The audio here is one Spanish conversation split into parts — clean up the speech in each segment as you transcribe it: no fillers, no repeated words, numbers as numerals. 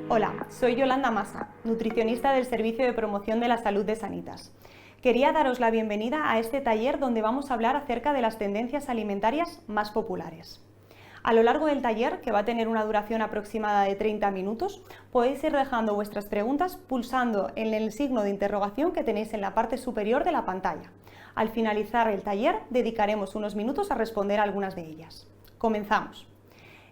Hola, soy Yolanda Massa, nutricionista del Servicio de Promoción de la Salud de Sanitas. Quería daros la bienvenida a este taller donde vamos a hablar acerca de las tendencias alimentarias más populares. A lo largo del taller, que va a tener una duración aproximada de 30 minutos, podéis ir dejando vuestras preguntas pulsando en el signo de interrogación que tenéis en la parte superior de la pantalla. Al finalizar el taller, dedicaremos unos minutos a responder a algunas de ellas. Comenzamos.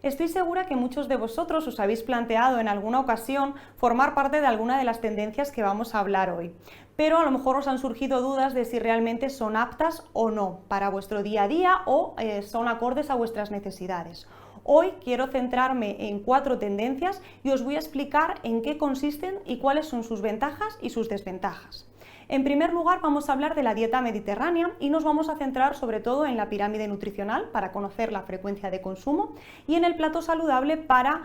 Estoy segura que muchos de vosotros os habéis planteado en alguna ocasión formar parte de alguna de las tendencias que vamos a hablar hoy, pero a lo mejor os han surgido dudas de si realmente son aptas o no para vuestro día a día o son acordes a vuestras necesidades. Hoy quiero centrarme en 4 tendencias y os voy a explicar en qué consisten y cuáles son sus ventajas y sus desventajas. En primer lugar, vamos a hablar de la dieta mediterránea y nos vamos a centrar sobre todo en la pirámide nutricional para conocer la frecuencia de consumo y en el plato saludable para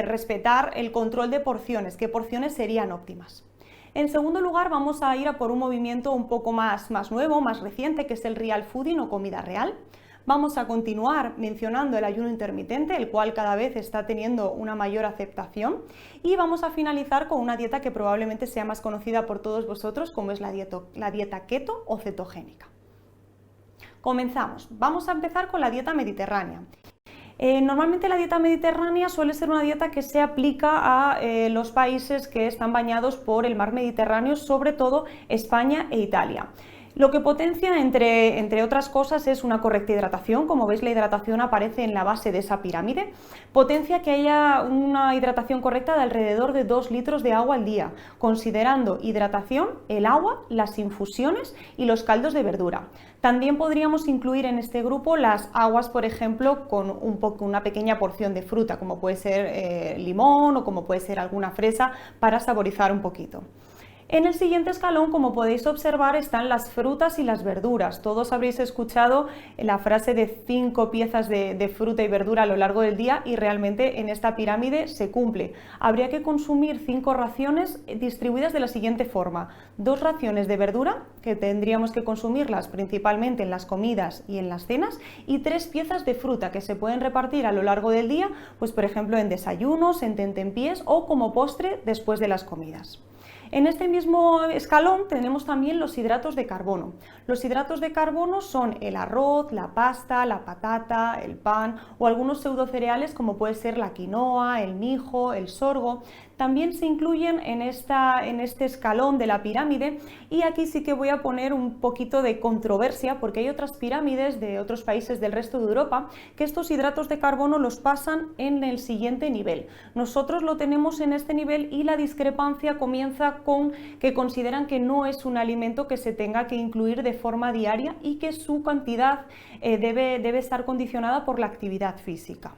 respetar el control de porciones, qué porciones serían óptimas. En segundo lugar, vamos a ir a por un movimiento un poco más nuevo, más reciente, que es el real fooding o comida real. Vamos a continuar mencionando el ayuno intermitente, el cual cada vez está teniendo una mayor aceptación, y vamos a finalizar con una dieta que probablemente sea más conocida por todos vosotros, como es la dieta keto o cetogénica. Comenzamos. Vamos a empezar con la dieta mediterránea. Normalmente la dieta mediterránea suele ser una dieta que se aplica a los países que están bañados por el mar Mediterráneo, sobre todo España e Italia. Lo que potencia, entre otras cosas, es una correcta hidratación. Como veis, la hidratación aparece en la base de esa pirámide. Potencia que haya una hidratación correcta de alrededor de 2 litros de agua al día, considerando hidratación, el agua, las infusiones y los caldos de verdura. También podríamos incluir en este grupo las aguas, por ejemplo, con una pequeña porción de fruta, como puede ser limón o como puede ser alguna fresa, para saborizar un poquito. En el siguiente escalón, como podéis observar, están las frutas y las verduras. Todos habréis escuchado la frase de 5 piezas de fruta y verdura a lo largo del día y realmente en esta pirámide se cumple. Habría que consumir 5 raciones distribuidas de la siguiente forma: 2 raciones de verdura, que tendríamos que consumirlas principalmente en las comidas y en las cenas, y 3 piezas de fruta que se pueden repartir a lo largo del día, pues por ejemplo en desayunos, en tentempiés o como postre después de las comidas. En este mismo escalón tenemos también los hidratos de carbono. Los hidratos de carbono son el arroz, la pasta, la patata, el pan o algunos pseudocereales como puede ser la quinoa, el mijo, el sorgo. También se incluyen en este escalón de la pirámide, y aquí sí que voy a poner un poquito de controversia porque hay otras pirámides de otros países del resto de Europa que estos hidratos de carbono los pasan en el siguiente nivel. Nosotros lo tenemos en este nivel y la discrepancia comienza con que consideran que no es un alimento que se tenga que incluir de forma diaria y que su cantidad debe estar condicionada por la actividad física.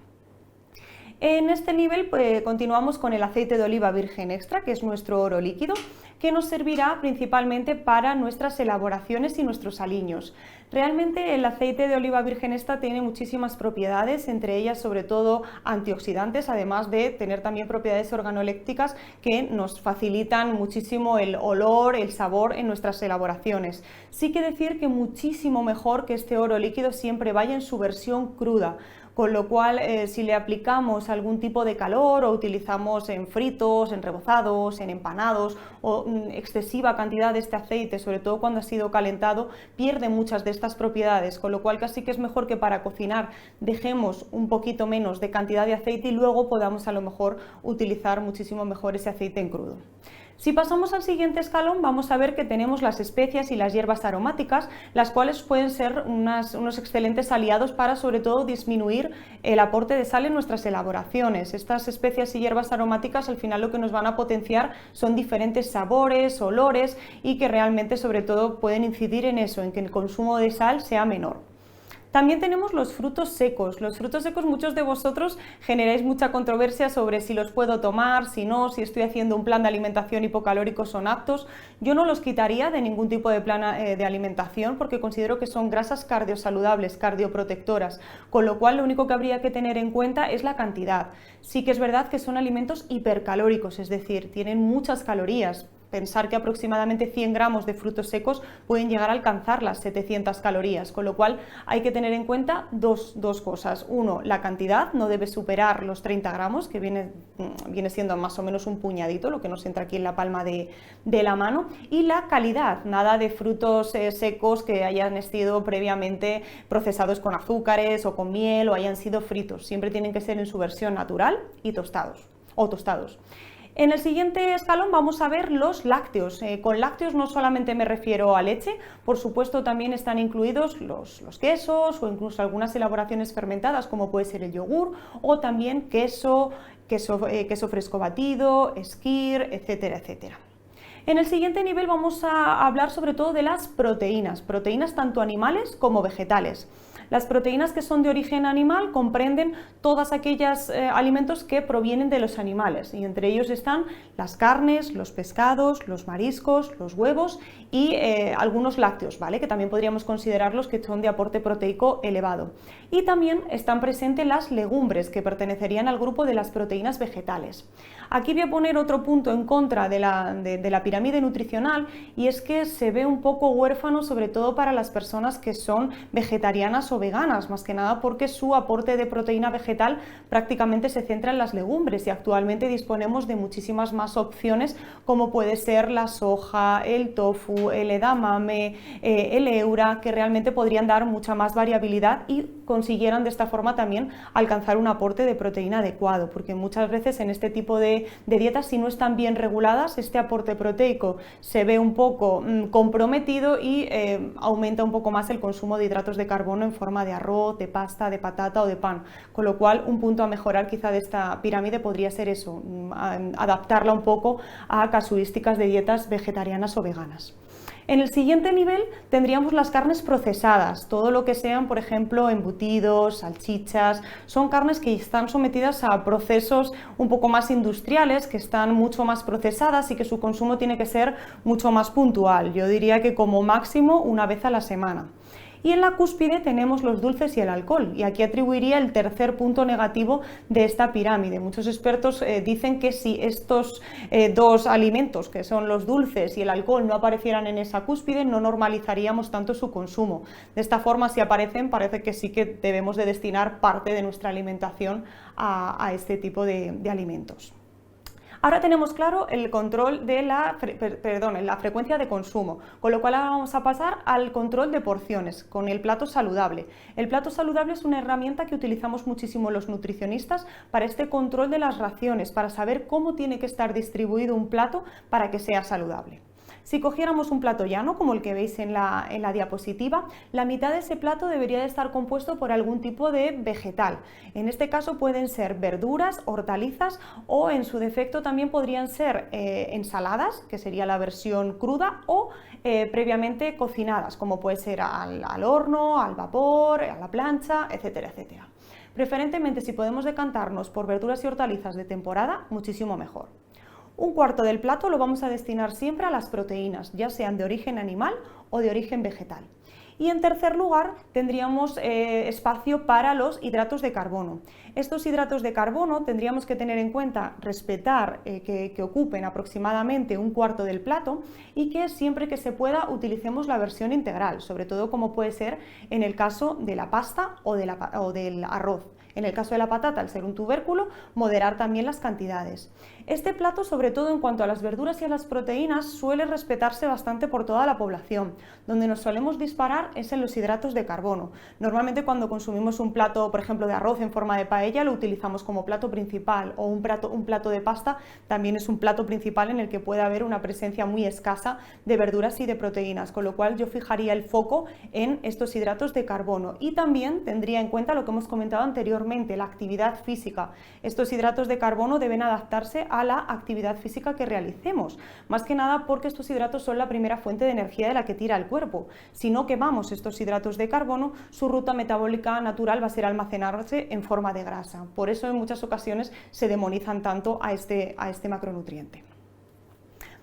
En este nivel continuamos con el aceite de oliva virgen extra, que es nuestro oro líquido, que nos servirá principalmente para nuestras elaboraciones y nuestros aliños. Realmente el aceite de oliva virgen extra tiene muchísimas propiedades, entre ellas sobre todo antioxidantes, además de tener también propiedades organolépticas que nos facilitan muchísimo el olor, el sabor en nuestras elaboraciones. Sí que decir que muchísimo mejor que este oro líquido siempre vaya en su versión cruda, con lo cual si le aplicamos algún tipo de calor o utilizamos en fritos, en rebozados, en empanados o excesiva cantidad de este aceite, sobre todo cuando ha sido calentado, pierde muchas de estas propiedades, con lo cual casi que es mejor que para cocinar dejemos un poquito menos de cantidad de aceite y luego podamos a lo mejor utilizar muchísimo mejor ese aceite en crudo. Si pasamos al siguiente escalón, vamos a ver que tenemos las especias y las hierbas aromáticas, las cuales pueden ser unos excelentes aliados para sobre todo disminuir el aporte de sal en nuestras elaboraciones. Estas especias y hierbas aromáticas al final lo que nos van a potenciar son diferentes sabores, olores, y que realmente sobre todo pueden incidir en eso, en que el consumo de sal sea menor. También tenemos los frutos secos. Los frutos secos, muchos de vosotros generáis mucha controversia sobre si los puedo tomar, si no, si estoy haciendo un plan de alimentación hipocalórico son aptos. Yo no los quitaría de ningún tipo de plan de alimentación porque considero que son grasas cardiosaludables, cardioprotectoras, con lo cual lo único que habría que tener en cuenta es la cantidad. Sí que es verdad que son alimentos hipercalóricos, es decir, tienen muchas calorías. pensar que aproximadamente 100 gramos de frutos secos pueden llegar a alcanzar las 700 calorías, con lo cual hay que tener en cuenta dos cosas. Uno, la cantidad no debe superar los 30 gramos, que viene siendo más o menos un puñadito, lo que nos entra aquí en la palma de la mano, y la calidad, nada de frutos secos que hayan sido previamente procesados con azúcares o con miel o hayan sido fritos, siempre tienen que ser en su versión natural y tostados. En el siguiente escalón vamos a ver los lácteos. Con lácteos no solamente me refiero a leche, por supuesto también están incluidos los quesos o incluso algunas elaboraciones fermentadas como puede ser el yogur o también queso fresco batido, skyr, etcétera, etcétera. En el siguiente nivel vamos a hablar sobre todo de las proteínas tanto animales como vegetales. Las proteínas que son de origen animal comprenden todos aquellos alimentos que provienen de los animales y entre ellos están las carnes, los pescados, los mariscos, los huevos y algunos lácteos, ¿vale? Que también podríamos considerarlos que son de aporte proteico elevado. Y también están presentes las legumbres que pertenecerían al grupo de las proteínas vegetales. Aquí voy a poner otro punto en contra de la pirámide nutricional y es que se ve un poco huérfano sobre todo para las personas que son vegetarianas o veganas, más que nada porque su aporte de proteína vegetal prácticamente se centra en las legumbres y actualmente disponemos de muchísimas más opciones como puede ser la soja, el tofu, el edamame, el eura, que realmente podrían dar mucha más variabilidad y consiguieran de esta forma también alcanzar un aporte de proteína adecuado, porque muchas veces en este tipo de dietas, si no están bien reguladas, este aporte proteico se ve un poco comprometido y aumenta un poco más el consumo de hidratos de carbono en forma de arroz, de pasta, de patata o de pan, con lo cual un punto a mejorar quizá de esta pirámide podría ser eso, adaptarla un poco a casuísticas de dietas vegetarianas o veganas. En el siguiente nivel tendríamos las carnes procesadas, todo lo que sean, por ejemplo, embutidos, salchichas, son carnes que están sometidas a procesos un poco más industriales, que están mucho más procesadas y que su consumo tiene que ser mucho más puntual, yo diría que como máximo una vez a la semana. Y en la cúspide tenemos los dulces y el alcohol, y aquí atribuiría el tercer punto negativo de esta pirámide. Muchos expertos dicen que si estos dos alimentos, que son los dulces y el alcohol, no aparecieran en esa cúspide, no normalizaríamos tanto su consumo. De esta forma, si aparecen, parece que sí que debemos de destinar parte de nuestra alimentación a este tipo de alimentos. Ahora tenemos claro el control de la frecuencia de consumo, con lo cual ahora vamos a pasar al control de porciones, con el plato saludable. El plato saludable es una herramienta que utilizamos muchísimo los nutricionistas para este control de las raciones, para saber cómo tiene que estar distribuido un plato para que sea saludable. Si cogiéramos un plato llano, como el que veis en la diapositiva, la mitad de ese plato debería de estar compuesto por algún tipo de vegetal. En este caso pueden ser verduras, hortalizas o en su defecto también podrían ser ensaladas, que sería la versión cruda, o previamente cocinadas, como puede ser al horno, al vapor, a la plancha, etcétera, etcétera. Preferentemente, si podemos decantarnos por verduras y hortalizas de temporada, muchísimo mejor. Un cuarto del plato lo vamos a destinar siempre a las proteínas, ya sean de origen animal o de origen vegetal. Y en tercer lugar tendríamos espacio para los hidratos de carbono. Estos hidratos de carbono tendríamos que tener en cuenta respetar que ocupen aproximadamente un cuarto del plato y que siempre que se pueda utilicemos la versión integral, sobre todo como puede ser en el caso de la pasta o del arroz. En el caso de la patata, al ser un tubérculo, moderar también las cantidades. Este plato, sobre todo en cuanto a las verduras y a las proteínas, suele respetarse bastante por toda la población. Donde nos solemos disparar es en los hidratos de carbono. Normalmente cuando consumimos un plato, por ejemplo, de arroz en forma de paella, lo utilizamos como plato principal, o un plato de pasta también es un plato principal en el que puede haber una presencia muy escasa de verduras y de proteínas, con lo cual yo fijaría el foco en estos hidratos de carbono y también tendría en cuenta lo que hemos comentado anteriormente, la actividad física. Estos hidratos de carbono deben adaptarse a la actividad física que realicemos, más que nada porque estos hidratos son la primera fuente de energía de la que tira el cuerpo. Si no quemamos estos hidratos de carbono, su ruta metabólica natural va a ser almacenarse en forma de grasa. Por eso en muchas ocasiones se demonizan tanto a este macronutriente.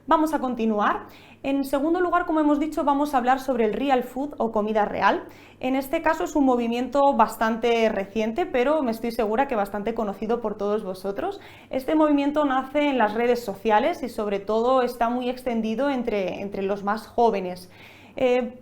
Vamos a continuar. En segundo lugar, como hemos dicho, vamos a hablar sobre el real food o comida real. En este caso es un movimiento bastante reciente, pero me estoy segura que bastante conocido por todos vosotros. Este movimiento nace en las redes sociales y sobre todo está muy extendido entre los más jóvenes.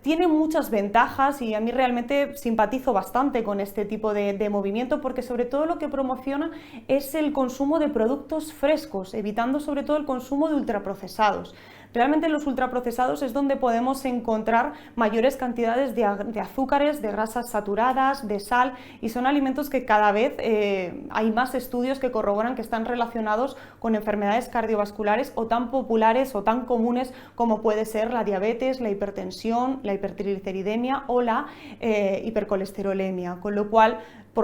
Tiene muchas ventajas y a mí realmente simpatizo bastante con este tipo de movimiento porque sobre todo lo que promociona es el consumo de productos frescos, evitando sobre todo el consumo de ultraprocesados. Realmente en los ultraprocesados es donde podemos encontrar mayores cantidades de azúcares, de grasas saturadas, de sal, y son alimentos que cada vez hay más estudios que corroboran que están relacionados con enfermedades cardiovasculares o tan populares o tan comunes como puede ser la diabetes, la hipertensión, la hipertrigliceridemia o la hipercolesterolemia, con lo cual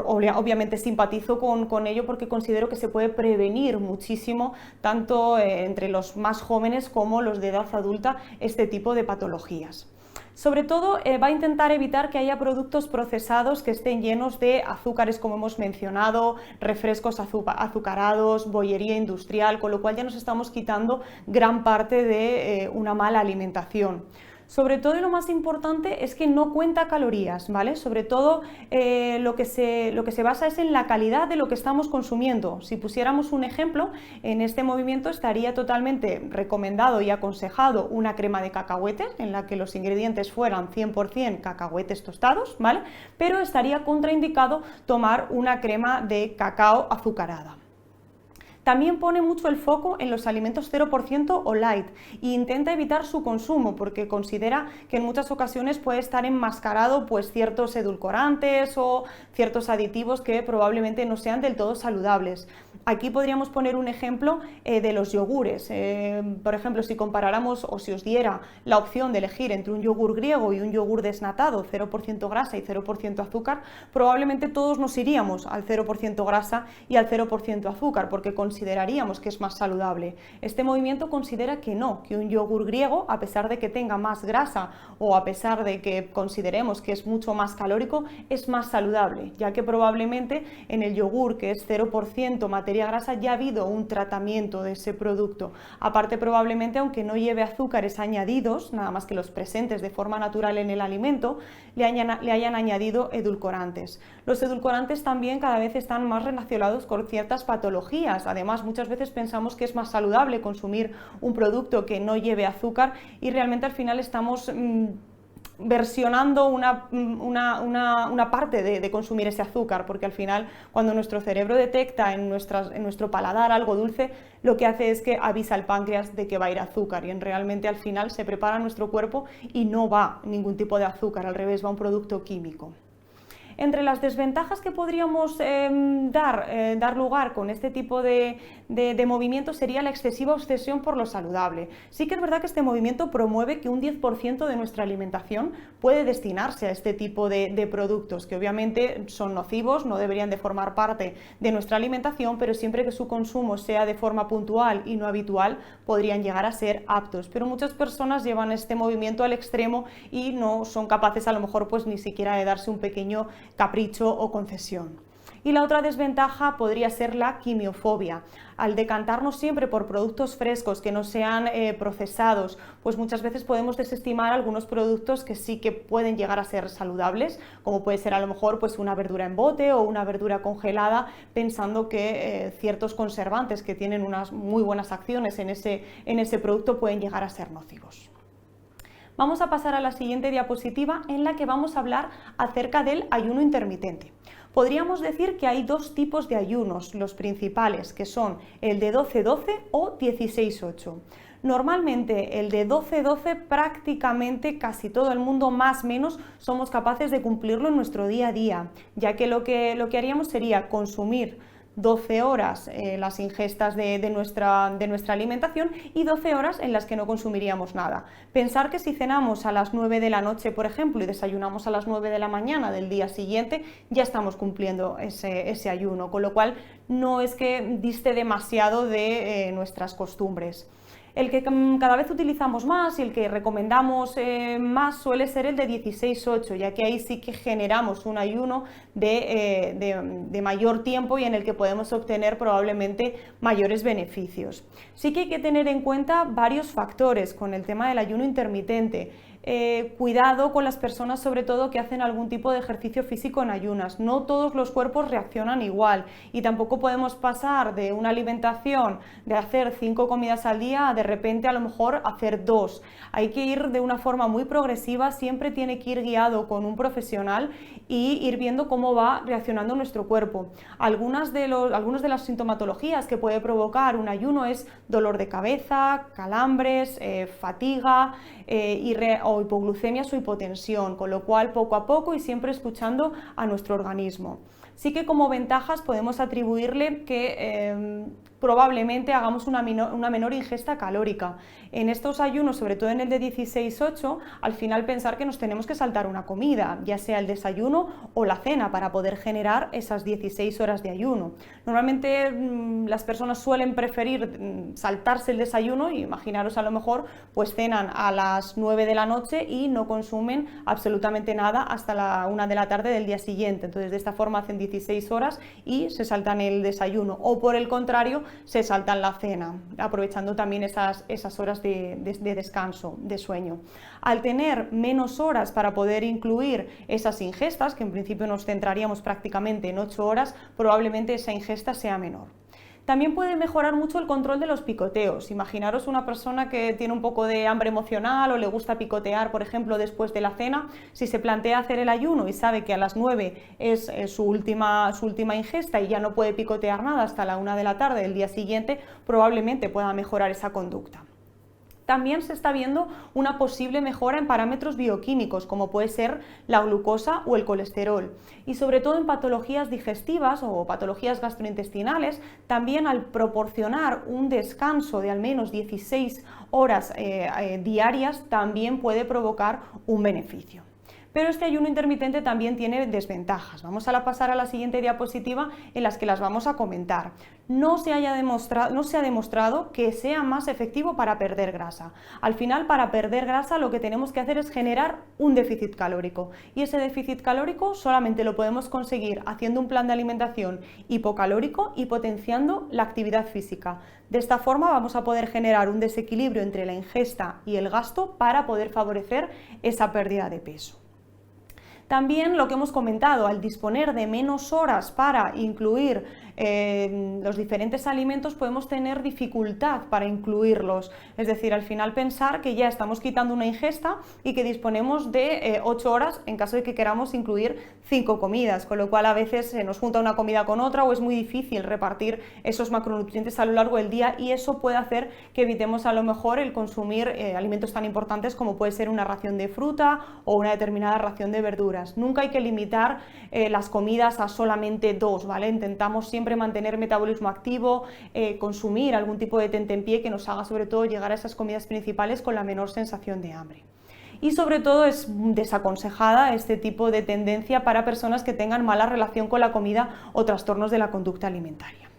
obviamente simpatizo con ello porque considero que se puede prevenir muchísimo tanto entre los más jóvenes como los de edad adulta este tipo de patologías. Sobre todo va a intentar evitar que haya productos procesados que estén llenos de azúcares, como hemos mencionado, refrescos azucarados, bollería industrial, con lo cual ya nos estamos quitando gran parte de una mala alimentación. Sobre todo, y lo más importante es que no cuenta calorías, ¿vale? Sobre todo lo que se basa es en la calidad de lo que estamos consumiendo. Si pusiéramos un ejemplo, en este movimiento estaría totalmente recomendado y aconsejado una crema de cacahuetes en la que los ingredientes fueran 100% cacahuetes tostados, ¿vale? Pero estaría contraindicado tomar una crema de cacao azucarada. También pone mucho el foco en los alimentos 0% o light e intenta evitar su consumo porque considera que en muchas ocasiones puede estar enmascarado pues ciertos edulcorantes o ciertos aditivos que probablemente no sean del todo saludables. Aquí podríamos poner un ejemplo de los yogures. Por ejemplo, si comparáramos o si os diera la opción de elegir entre un yogur griego y un yogur desnatado, 0% grasa y 0% azúcar, probablemente todos nos iríamos al 0% grasa y al 0% azúcar porque consideraríamos que es más saludable. Este movimiento considera que no, que un yogur griego, a pesar de que tenga más grasa o a pesar de que consideremos que es mucho más calórico, es más saludable, ya que probablemente en el yogur, que es 0% materia grasa, ya ha habido un tratamiento de ese producto. Aparte, probablemente, aunque no lleve azúcares añadidos, nada más que los presentes de forma natural en el alimento, le hayan añadido edulcorantes. Los edulcorantes también cada vez están más relacionados con ciertas patologías. Además, muchas veces pensamos que es más saludable consumir un producto que no lleve azúcar y realmente al final estamos versionando una parte de consumir ese azúcar, porque al final cuando nuestro cerebro detecta en nuestro paladar algo dulce, lo que hace es que avisa al páncreas de que va a ir azúcar y realmente al final se prepara nuestro cuerpo y no va ningún tipo de azúcar, al revés, va un producto químico. Entre las desventajas que podríamos dar lugar con este tipo de movimiento sería la excesiva obsesión por lo saludable. Sí que es verdad que este movimiento promueve que un 10% de nuestra alimentación puede destinarse a este tipo de productos, que obviamente son nocivos, no deberían de formar parte de nuestra alimentación, pero siempre que su consumo sea de forma puntual y no habitual, podrían llegar a ser aptos. Pero muchas personas llevan este movimiento al extremo y no son capaces a lo mejor pues ni siquiera de darse un pequeño capricho o concesión. Y la otra desventaja podría ser la quimiofobia. Al decantarnos siempre por productos frescos que no sean procesados, pues muchas veces podemos desestimar algunos productos que sí que pueden llegar a ser saludables, como puede ser a lo mejor pues una verdura en bote o una verdura congelada, pensando que ciertos conservantes que tienen unas muy buenas acciones en ese producto pueden llegar a ser nocivos. Vamos a pasar a la siguiente diapositiva en la que vamos a hablar acerca del ayuno intermitente. Podríamos decir que hay dos tipos de ayunos, los principales, que son el de 12-12 o 16-8. Normalmente el de 12-12 prácticamente casi todo el mundo más o menos somos capaces de cumplirlo en nuestro día a día, ya que lo que haríamos sería consumir 12 horas las ingestas de nuestra alimentación y 12 horas en las que no consumiríamos nada. Pensar que si cenamos a las 9 de la noche, por ejemplo, y desayunamos a las 9 de la mañana del día siguiente, ya estamos cumpliendo ese ayuno, con lo cual no es que diste demasiado de nuestras costumbres. El que cada vez utilizamos más y el que recomendamos más suele ser el de 16-8, ya que ahí sí que generamos un ayuno de mayor tiempo y en el que podemos obtener probablemente mayores beneficios. Sí que hay que tener en cuenta varios factores con el tema del ayuno intermitente. Cuidado con las personas sobre todo que hacen algún tipo de ejercicio físico en ayunas. No todos los cuerpos reaccionan igual y tampoco podemos pasar de una alimentación de hacer 5 comidas al día a de repente a lo mejor hacer 2. Hay que ir de una forma muy progresiva, siempre tiene que ir guiado con un profesional y ir viendo cómo va reaccionando nuestro cuerpo. Algunas de las sintomatologías que puede provocar un ayuno es dolor de cabeza, calambres, fatiga o hipoglucemia o hipotensión, con lo cual poco a poco y siempre escuchando a nuestro organismo. Sí que como ventajas podemos atribuirle que probablemente hagamos una menor ingesta calórica. En estos ayunos, sobre todo en el de 16-8, al final pensar que nos tenemos que saltar una comida, ya sea el desayuno o la cena, para poder generar esas 16 horas de ayuno. Normalmente las personas suelen preferir saltarse el desayuno y imaginaros a lo mejor pues cenan a las 9 de la noche y no consumen absolutamente nada hasta la 1 de la tarde del día siguiente. Entonces de esta forma hacen 16 horas y se saltan el desayuno, o por el contrario se saltan la cena, aprovechando también esas horas de descanso, de sueño. Al tener menos horas para poder incluir esas ingestas, que en principio nos centraríamos prácticamente en 8 horas, probablemente esa ingesta sea menor. También puede mejorar mucho el control de los picoteos. Imaginaros una persona que tiene un poco de hambre emocional o le gusta picotear, por ejemplo, después de la cena. Si se plantea hacer el ayuno y sabe que a las 9 es su última ingesta y ya no puede picotear nada hasta la 1 de la tarde del día siguiente, probablemente pueda mejorar esa conducta. También se está viendo una posible mejora en parámetros bioquímicos, como puede ser la glucosa o el colesterol. Y sobre todo en patologías digestivas o patologías gastrointestinales, también al proporcionar un descanso de al menos 16 horas diarias, también puede provocar un beneficio. Pero este ayuno intermitente también tiene desventajas. Vamos a pasar a la siguiente diapositiva en las que las vamos a comentar. No se ha demostrado que sea más efectivo para perder grasa. Al final, para perder grasa lo que tenemos que hacer es generar un déficit calórico. Y ese déficit calórico solamente lo podemos conseguir haciendo un plan de alimentación hipocalórico y potenciando la actividad física. De esta forma vamos a poder generar un desequilibrio entre la ingesta y el gasto para poder favorecer esa pérdida de peso. También lo que hemos comentado, al disponer de menos horas para incluir los diferentes alimentos, podemos tener dificultad para incluirlos. Es decir, al final pensar que ya estamos quitando una ingesta y que disponemos de 8 horas en caso de que queramos incluir 5 comidas, con lo cual a veces se nos junta una comida con otra o es muy difícil repartir esos macronutrientes a lo largo del día, y eso puede hacer que evitemos a lo mejor el consumir alimentos tan importantes como puede ser una ración de fruta o una determinada ración de verduras. Nunca hay que limitar las comidas a solamente 2, ¿vale? Intentamos siempre mantener metabolismo activo, consumir algún tipo de tentempié que nos haga sobre todo llegar a esas comidas principales con la menor sensación de hambre. Y sobre todo es desaconsejada este tipo de tendencia para personas que tengan mala relación con la comida o trastornos de la conducta alimentaria.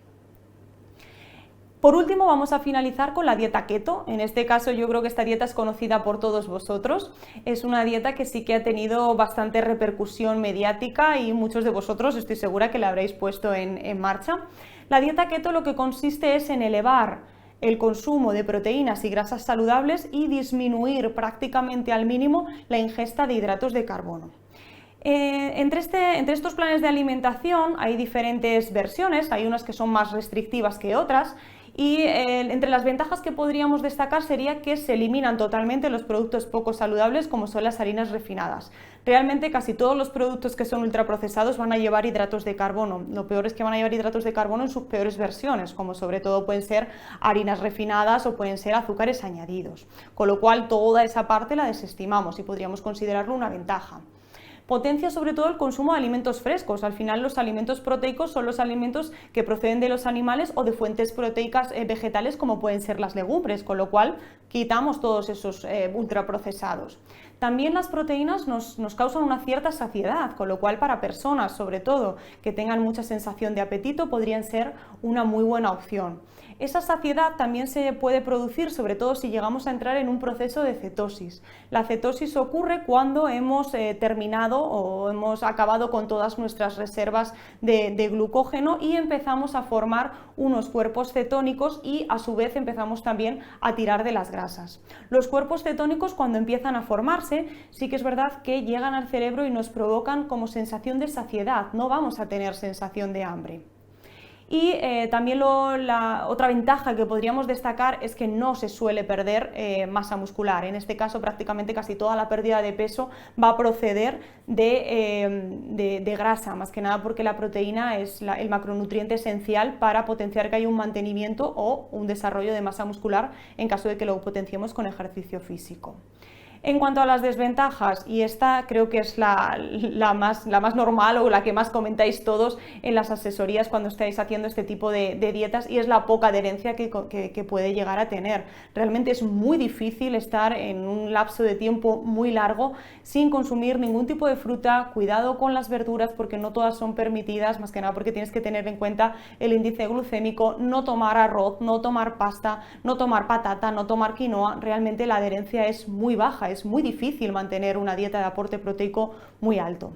Por último, vamos a finalizar con la dieta keto. En este caso yo creo que esta dieta es conocida por todos vosotros. Es una dieta que sí que ha tenido bastante repercusión mediática y muchos de vosotros estoy segura que la habréis puesto en marcha. La dieta keto lo que consiste es en elevar el consumo de proteínas y grasas saludables y disminuir prácticamente al mínimo la ingesta de hidratos de carbono. Entre estos planes de alimentación hay diferentes versiones, hay unas que son más restrictivas que otras. Y entre las ventajas que podríamos destacar sería que se eliminan totalmente los productos poco saludables como son las harinas refinadas. Realmente casi todos los productos que son ultraprocesados van a llevar hidratos de carbono. Lo peor es que van a llevar hidratos de carbono en sus peores versiones, como sobre todo pueden ser harinas refinadas o pueden ser azúcares añadidos. Con lo cual toda esa parte la desestimamos y podríamos considerarlo una ventaja. Potencia sobre todo el consumo de alimentos frescos. Al final los alimentos proteicos son los alimentos que proceden de los animales o de fuentes proteicas vegetales como pueden ser las legumbres, con lo cual quitamos todos esos ultraprocesados. También las proteínas nos causan una cierta saciedad, con lo cual para personas sobre todo que tengan mucha sensación de apetito podrían ser una muy buena opción. Esa saciedad también se puede producir, sobre todo si llegamos a entrar en un proceso de cetosis. La cetosis ocurre cuando hemos terminado o hemos acabado con todas nuestras reservas de glucógeno y empezamos a formar unos cuerpos cetónicos y a su vez empezamos también a tirar de las grasas. Los cuerpos cetónicos, cuando empiezan a formarse, sí que es verdad que llegan al cerebro y nos provocan como sensación de saciedad, no vamos a tener sensación de hambre. Y también la otra ventaja que podríamos destacar es que no se suele perder masa muscular. En este caso, prácticamente casi toda la pérdida de peso va a proceder de grasa, más que nada porque la proteína es el macronutriente esencial para potenciar que haya un mantenimiento o un desarrollo de masa muscular en caso de que lo potenciemos con ejercicio físico. En cuanto a las desventajas, y esta creo que es la más normal o la que más comentáis todos en las asesorías cuando estáis haciendo este tipo de dietas, y es la poca adherencia que puede llegar a tener. Realmente es muy difícil estar en un lapso de tiempo muy largo sin consumir ningún tipo de fruta. Cuidado con las verduras porque no todas son permitidas, más que nada porque tienes que tener en cuenta el índice glucémico, no tomar arroz, no tomar pasta, no tomar patata, no tomar quinoa. Realmente la adherencia es muy baja. Es muy difícil mantener una dieta de aporte proteico muy alto.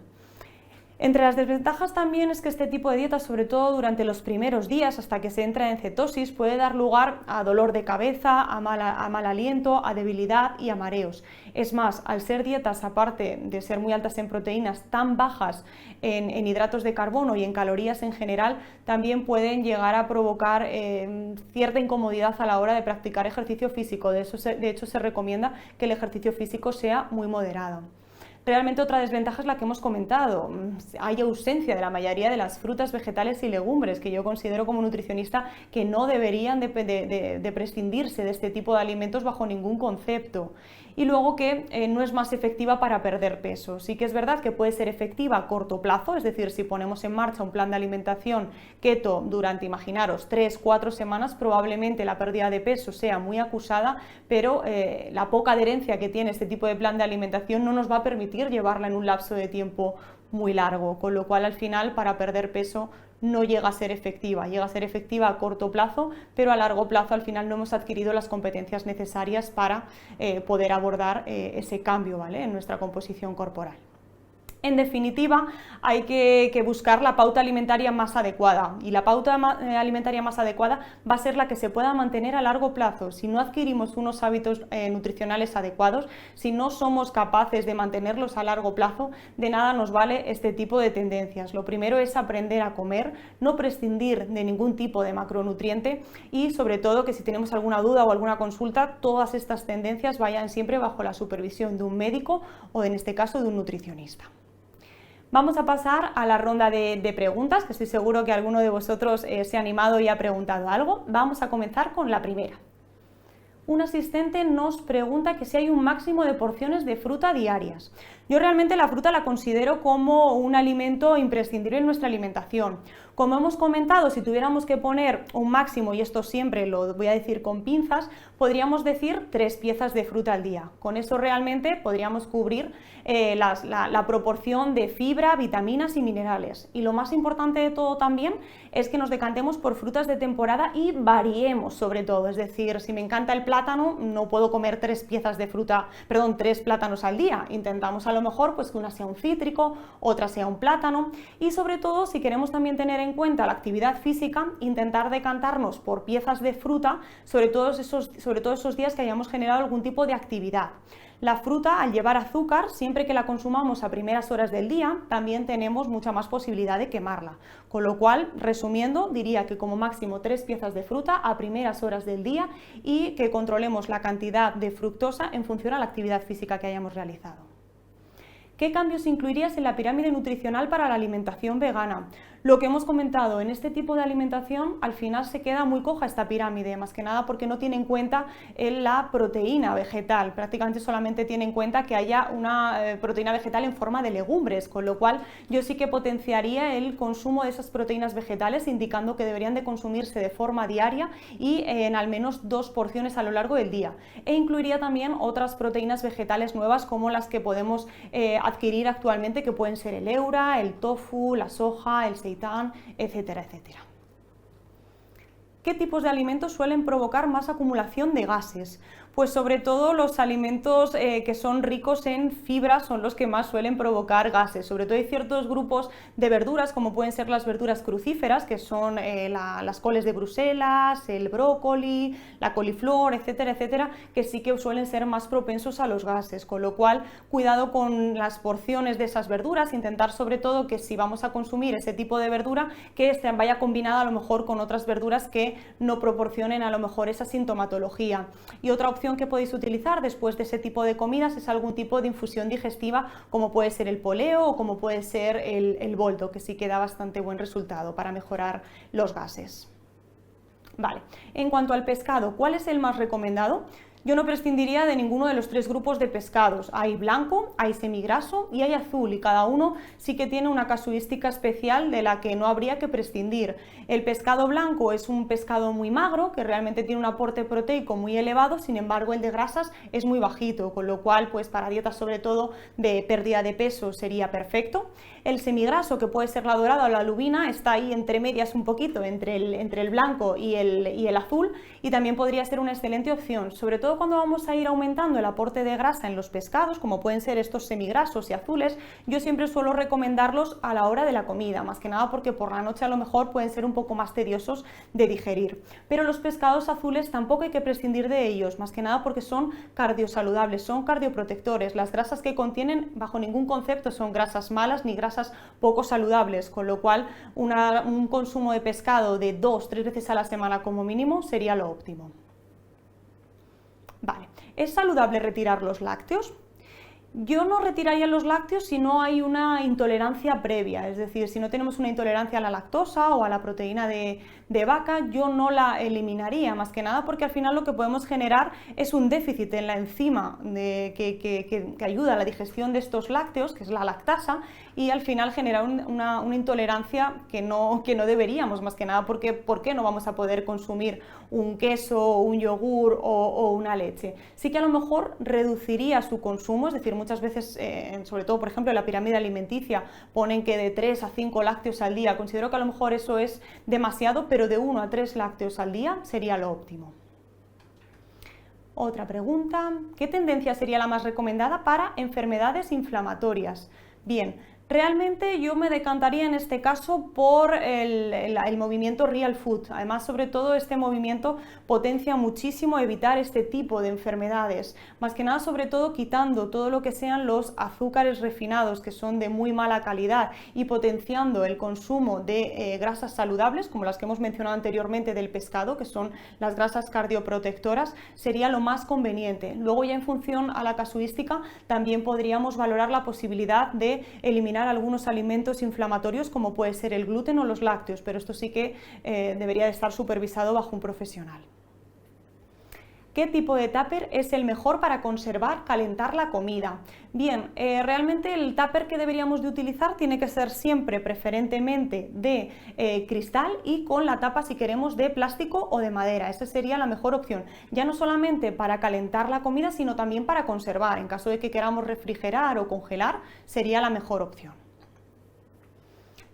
Entre las desventajas también es que este tipo de dieta, sobre todo durante los primeros días hasta que se entra en cetosis, puede dar lugar a dolor de cabeza, a mal aliento, a debilidad y a mareos. Es más, al ser dietas, aparte de ser muy altas en proteínas, tan bajas en hidratos de carbono y en calorías en general, también pueden llegar a provocar cierta incomodidad a la hora de practicar ejercicio físico. De hecho, se recomienda que el ejercicio físico sea muy moderado. Realmente otra desventaja es la que hemos comentado. Hay ausencia de la mayoría de las frutas, vegetales y legumbres, que yo considero como nutricionista que no deberían de prescindirse de este tipo de alimentos bajo ningún concepto. Y luego que no es más efectiva para perder peso. Sí que es verdad que puede ser efectiva a corto plazo, es decir, si ponemos en marcha un plan de alimentación keto durante, imaginaros, 3-4 semanas, probablemente la pérdida de peso sea muy acusada, pero la poca adherencia que tiene este tipo de plan de alimentación no nos va a permitir llevarla en un lapso de tiempo muy largo, con lo cual al final para perder peso no llega a ser efectiva, llega a ser efectiva a corto plazo, pero a largo plazo al final no hemos adquirido las competencias necesarias para poder abordar ese cambio, ¿vale?, en nuestra composición corporal. En definitiva, hay que buscar la pauta alimentaria más adecuada, y la pauta alimentaria más adecuada va a ser la que se pueda mantener a largo plazo. Si no adquirimos unos hábitos nutricionales adecuados, si no somos capaces de mantenerlos a largo plazo, de nada nos vale este tipo de tendencias. Lo primero es aprender a comer, no prescindir de ningún tipo de macronutriente y sobre todo que si tenemos alguna duda o alguna consulta, todas estas tendencias vayan siempre bajo la supervisión de un médico o en este caso de un nutricionista. Vamos a pasar a la ronda de preguntas, que estoy seguro que alguno de vosotros se ha animado y ha preguntado algo. Vamos a comenzar con la primera. Un asistente nos pregunta que si hay un máximo de porciones de fruta diarias. Yo realmente la fruta la considero como un alimento imprescindible en nuestra alimentación. Como hemos comentado, si tuviéramos que poner un máximo, y esto siempre lo voy a decir con pinzas, podríamos decir 3 piezas de fruta al día. Con eso realmente podríamos cubrir la proporción de fibra, vitaminas y minerales. Y lo más importante de todo también es que nos decantemos por frutas de temporada y variemos sobre todo. Es decir, si me encanta el plátano, no puedo comer 3 plátanos al día. Intentamos a lo mejor pues que una sea un cítrico, otra sea un plátano, y sobre todo si queremos también tener en cuenta la actividad física, intentar decantarnos por piezas de fruta, sobre todo esos días que hayamos generado algún tipo de actividad. La fruta, al llevar azúcar, siempre que la consumamos a primeras horas del día, también tenemos mucha más posibilidad de quemarla. Con lo cual, resumiendo, diría que como máximo 3 piezas de fruta a primeras horas del día y que controlemos la cantidad de fructosa en función a la actividad física que hayamos realizado. ¿Qué cambios incluirías en la pirámide nutricional para la alimentación vegana? Lo que hemos comentado, en este tipo de alimentación al final se queda muy coja esta pirámide, más que nada porque no tiene en cuenta la proteína vegetal, prácticamente solamente tiene en cuenta que haya una proteína vegetal en forma de legumbres, con lo cual yo sí que potenciaría el consumo de esas proteínas vegetales, indicando que deberían de consumirse de forma diaria y en al menos 2 porciones a lo largo del día. E incluiría también otras proteínas vegetales nuevas como las que podemos adquirir actualmente, que pueden ser el eura, el tofu, la soja, el seitán, etcétera, etcétera. ¿Qué tipos de alimentos suelen provocar más acumulación de gases? Pues sobre todo los alimentos que son ricos en fibra son los que más suelen provocar gases. Sobre todo hay ciertos grupos de verduras, como pueden ser las verduras crucíferas, que son las coles de Bruselas, el brócoli, la coliflor, etcétera, etcétera, que sí que suelen ser más propensos a los gases, con lo cual cuidado con las porciones de esas verduras, intentar sobre todo que si vamos a consumir ese tipo de verdura, que vaya combinada a lo mejor con otras verduras que no proporcionen a lo mejor esa sintomatología. Y otra opción que podéis utilizar después de ese tipo de comidas es algún tipo de infusión digestiva, como puede ser el poleo o como puede ser el boldo, que sí que da bastante buen resultado para mejorar los gases. Vale, en cuanto al pescado, ¿cuál es el más recomendado? Yo no prescindiría de ninguno de los tres grupos de pescados. Hay blanco, hay semigraso y hay azul, y cada uno sí que tiene una casuística especial de la que no habría que prescindir. El pescado blanco es un pescado muy magro, que realmente tiene un aporte proteico muy elevado, sin embargo el de grasas es muy bajito, con lo cual pues para dietas sobre todo de pérdida de peso sería perfecto. El semigraso, que puede ser la dorada o la lubina, está ahí entre medias un poquito, entre el blanco y el azul, y también podría ser una excelente opción, sobre todo cuando vamos a ir aumentando el aporte de grasa en los pescados, como pueden ser estos semigrasos y azules. Yo siempre suelo recomendarlos a la hora de la comida, más que nada porque por la noche a lo mejor pueden ser un poco más tediosos de digerir. Pero los pescados azules tampoco hay que prescindir de ellos, más que nada porque son cardiosaludables, son cardioprotectores. Las grasas que contienen bajo ningún concepto son grasas malas ni grasas poco saludables, con lo cual un consumo de pescado de 2-3 veces a la semana como mínimo sería lo óptimo. Vale, ¿es saludable retirar los lácteos? Yo no retiraría los lácteos si no hay una intolerancia previa, es decir, si no tenemos una intolerancia a la lactosa o a la proteína de vaca, yo no la eliminaría, más que nada porque al final lo que podemos generar es un déficit en la enzima que ayuda a la digestión de estos lácteos, que es la lactasa, y al final generar una intolerancia que no deberíamos, más que nada porque ¿por qué no vamos a poder consumir un queso, un yogur o una leche? Sí que a lo mejor reduciría su consumo, es decir, muchas veces, sobre todo por ejemplo en la pirámide alimenticia, ponen que de 3 a 5 lácteos al día. Considero que a lo mejor eso es demasiado, pero de 1 a 3 lácteos al día sería lo óptimo. Otra pregunta, ¿qué tendencia sería la más recomendada para enfermedades inflamatorias? Bien, realmente yo me decantaría en este caso por el movimiento Real Food. Además, sobre todo, este movimiento potencia muchísimo evitar este tipo de enfermedades. Más que nada, sobre todo, quitando todo lo que sean los azúcares refinados, que son de muy mala calidad, y potenciando el consumo de grasas saludables, como las que hemos mencionado anteriormente del pescado, que son las grasas cardioprotectoras, sería lo más conveniente. Luego, ya en función a la casuística, también podríamos valorar la posibilidad de eliminar algunos alimentos inflamatorios como puede ser el gluten o los lácteos, pero esto sí que debería de estar supervisado bajo un profesional. ¿Qué tipo de tupper es el mejor para conservar, calentar la comida? Bien, realmente el tupper que deberíamos de utilizar tiene que ser siempre preferentemente de cristal y con la tapa, si queremos, de plástico o de madera. Esa sería la mejor opción, ya no solamente para calentar la comida, sino también para conservar. En caso de que queramos refrigerar o congelar, sería la mejor opción.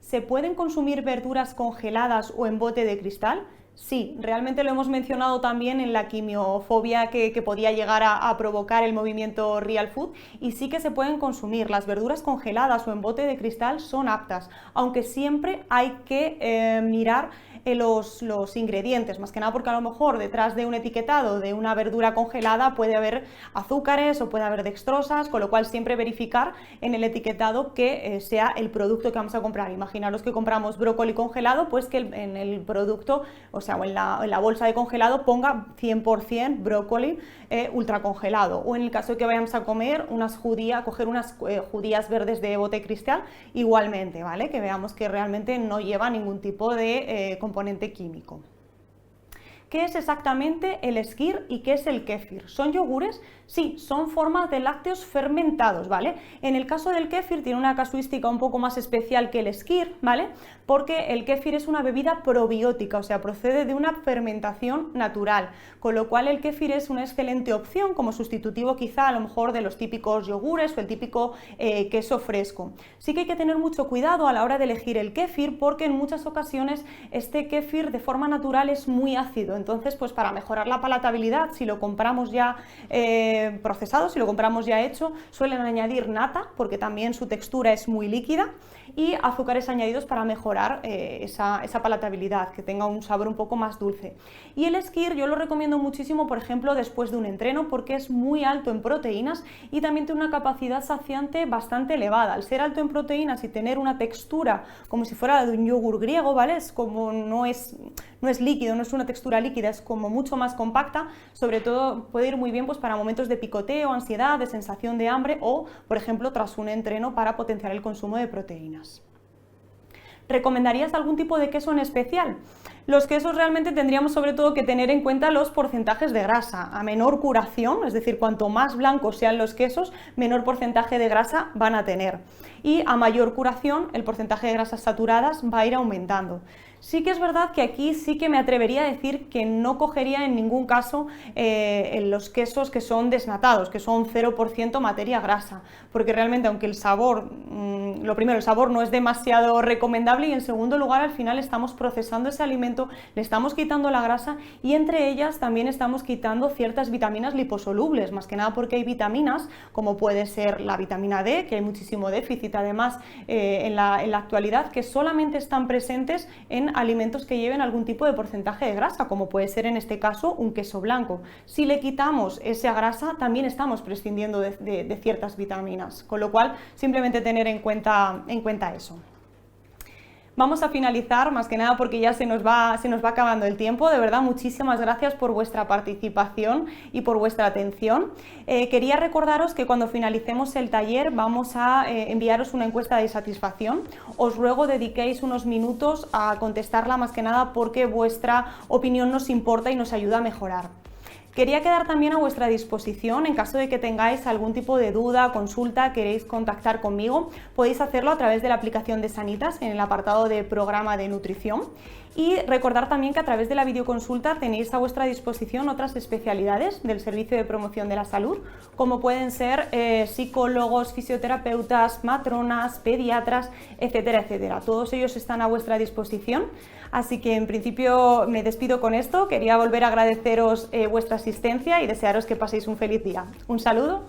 ¿Se pueden consumir verduras congeladas o en bote de cristal? Sí, realmente lo hemos mencionado también en la quimiofobia que podía llegar a provocar el movimiento Real Food, y sí que se pueden consumir. Las verduras congeladas o en bote de cristal son aptas, aunque siempre hay que mirar los ingredientes, más que nada porque a lo mejor detrás de un etiquetado de una verdura congelada puede haber azúcares o puede haber dextrosas, con lo cual siempre verificar en el etiquetado que sea el producto que vamos a comprar. Imaginaros que compramos brócoli congelado, pues que en el producto, o sea, o en la bolsa de congelado ponga 100% brócoli ultra congelado, o en el caso de que vayamos a comer coger unas judías verdes de bote cristal, igualmente, ¿vale? Que veamos que realmente no lleva ningún tipo de componente químico. ¿Qué es exactamente el skyr y qué es el kéfir? ¿Son yogures? Sí, son formas de lácteos fermentados, ¿vale? En el caso del kéfir tiene una casuística un poco más especial que el skyr, ¿vale? porque el kéfir es una bebida probiótica, o sea, procede de una fermentación natural, con lo cual el kéfir es una excelente opción como sustitutivo quizá a lo mejor de los típicos yogures o el típico queso fresco. Sí que hay que tener mucho cuidado a la hora de elegir el kéfir, porque en muchas ocasiones este kéfir de forma natural es muy ácido, entonces pues para mejorar la palatabilidad, si lo compramos ya procesado, si lo compramos ya hecho, suelen añadir nata porque también su textura es muy líquida, y azúcares añadidos para mejorar esa palatabilidad, que tenga un sabor un poco más dulce. Y el skyr yo lo recomiendo muchísimo, por ejemplo, después de un entreno, porque es muy alto en proteínas y también tiene una capacidad saciante bastante elevada. Al ser alto en proteínas y tener una textura como si fuera la de un yogur griego, ¿vale? Es como no es líquido, no es una textura líquida, es como mucho más compacta, sobre todo puede ir muy bien pues para momentos de picoteo, ansiedad, de sensación de hambre o, por ejemplo, tras un entreno para potenciar el consumo de proteínas. ¿Recomendarías algún tipo de queso en especial? Los quesos realmente tendríamos sobre todo que tener en cuenta los porcentajes de grasa. A menor curación, es decir, cuanto más blancos sean los quesos, menor porcentaje de grasa van a tener. Y a mayor curación, el porcentaje de grasas saturadas va a ir aumentando. Sí que es verdad que aquí sí que me atrevería a decir que no cogería en ningún caso los quesos que son desnatados, que son 0% materia grasa, porque realmente aunque el sabor, lo primero, el sabor no es demasiado recomendable, y en segundo lugar al final estamos procesando ese alimento, le estamos quitando la grasa y entre ellas también estamos quitando ciertas vitaminas liposolubles, más que nada porque hay vitaminas como puede ser la vitamina D, que hay muchísimo déficit además en la actualidad, que solamente están presentes en alimentos que lleven algún tipo de porcentaje de grasa, como puede ser en este caso un queso blanco. Si le quitamos esa grasa, también estamos prescindiendo de ciertas vitaminas, con lo cual simplemente tener en cuenta eso. Vamos a finalizar, más que nada porque ya se nos va acabando el tiempo. De verdad, muchísimas gracias por vuestra participación y por vuestra atención. Quería recordaros que cuando finalicemos el taller vamos a enviaros una encuesta de satisfacción. Os ruego dediquéis unos minutos a contestarla, más que nada porque vuestra opinión nos importa y nos ayuda a mejorar. Quería quedar también a vuestra disposición en caso de que tengáis algún tipo de duda, consulta, queréis contactar conmigo, podéis hacerlo a través de la aplicación de Sanitas en el apartado de programa de nutrición. Y recordar también que a través de la videoconsulta tenéis a vuestra disposición otras especialidades del Servicio de Promoción de la Salud, como pueden ser psicólogos, fisioterapeutas, matronas, pediatras, etcétera, etcétera. Todos ellos están a vuestra disposición. Así que en principio me despido con esto. Quería volver a agradeceros vuestra asistencia y desearos que paséis un feliz día. Un saludo.